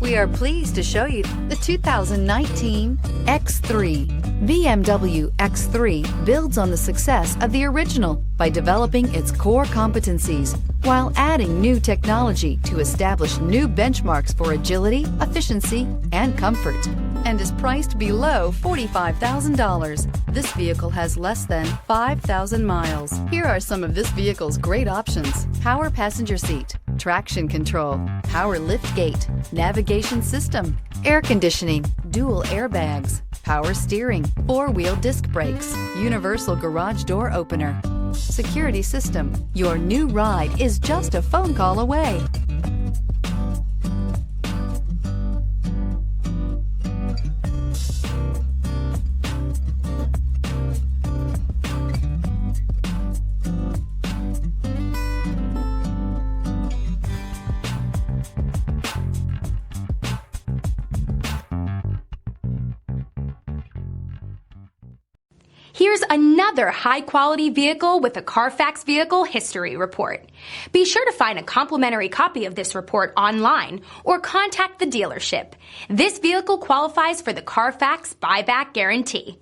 We are pleased to show you the 2019 X3. BMW X3 builds on the success of the original by developing its core competencies while adding new technology to establish new benchmarks for agility, efficiency, and comfort, and is priced below $45,000. This vehicle has less than 5,000 miles. Here are some of this vehicle's great options: power passenger seat, traction control, power lift gate, navigation system, air conditioning, dual airbags, power steering, four-wheel disc brakes, universal garage door opener, security system. Your new ride is just a phone call away. Here's another high-quality vehicle with a Carfax Vehicle History Report. Be sure to find a complimentary copy of this report online or contact the dealership. This vehicle qualifies for the Carfax Buyback Guarantee.